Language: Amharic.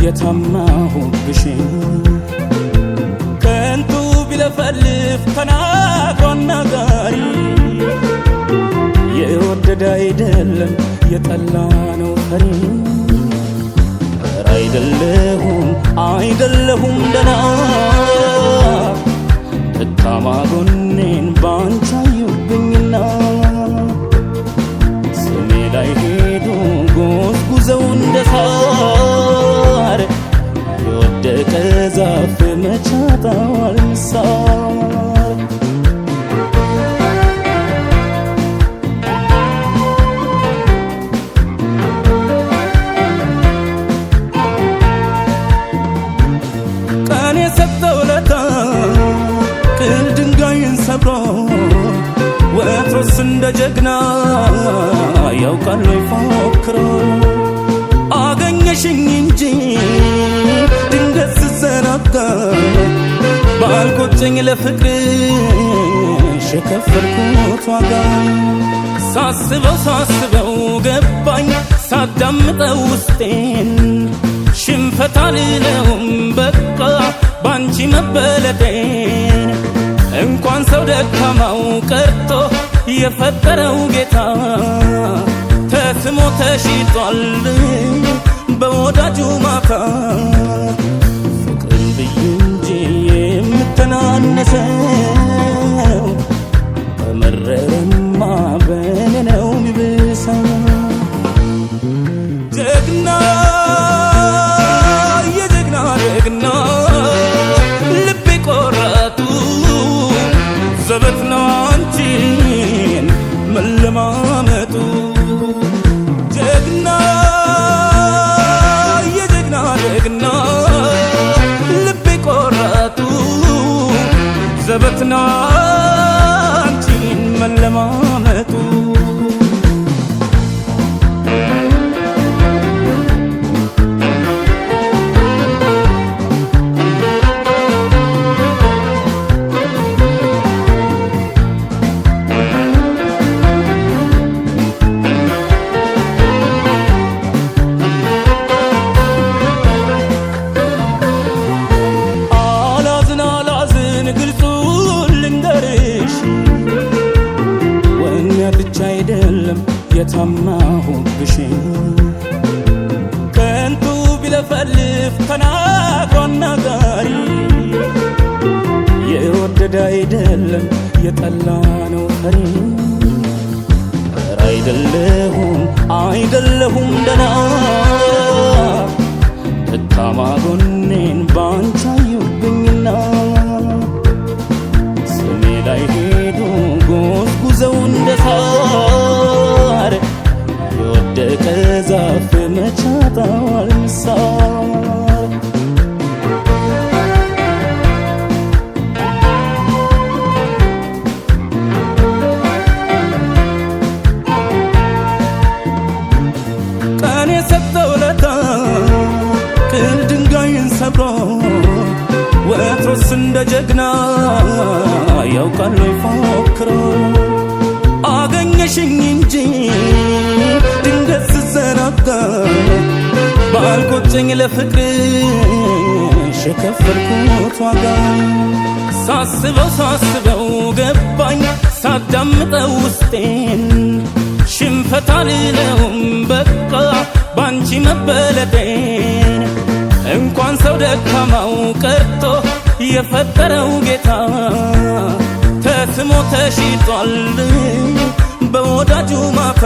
የታማሁብሽ ከንቱ ቢለፈልፍ ተናግሮ አናጋሪ የወደደ አይደለም የጠላ ነው ፈሪ አይደለሁም ደና ደካማ ጎኔን ባንቺ አዩብኝና ስሜ ላይ ሄዱ ጎዝጉዘው እንደሳር የወደቀ ዛፍ መቻጣዋል ምሳር ቀን የሰጠው ለታ ቅል ድንጋይን ሰብሮ ወትሮስ እንደ ጀግና ያውቃል ወይ ፎክሮ አገኘሽኝ እንጂ ድንገት ስዘናጋ ባልቆጨኝ ለፍቅርሽ የከፈልኩት ዋጋ ሳስበው ገባኝ ሳዳምጠው ውስጤን ሽንፈት አልለውም በቃ ባንቺ መበለጤን እንኳን ሰው ደካማው ቀርቶ የፈጠረው ጌታ ተስሞ ተሽጧል በወዳጁ ማታ ፍቅርን ብዬ እንጂ የምተናነሰው በመረረማ በኔ ነው የሚብሰው ጀግና የጀግና ልቤ ቆራጡ ዘበት ነው አንቺን መለማመጡ ጀግና ልቤ ቆራጡ ዘበት ነው አንቺን መለማመጡ የታማሁብሽ ከንቱ ቢለፈልፍ ተናግሮ አናጋሪ የወደደ አይደለም የጠላ ነው ፈሪ አይደለሁም ደና ደካማ ጎኔን ባንቺ አዩብኝና ስሜ ላይ ሄዱ ጎዝጉዘው እንደሳር የወደቀ ዛፍ መቻጣዋል ምሳር ቀን የሰጠው ለታ ቅል ድንጋይን ሰብሮ ወትሮስ እንደ ጀግና ያውቃል ወይ ፎክሮ አገኘሽኝ እንጂ ድንገት ስዘናጋ ባልቆጨኝ ለፍቅርሽ የከፈልኩት ዋጋ ሳስበው ገባኝ ሳዳምጠው ውስጤን ሽንፈት አልለውም በቃ ባንቺ መበለጤን እንኳን ሰው ደካማው ቀርቶ የፈጠረው ጌታ ተስሞ ተሽጧል በወዳጁ ማታ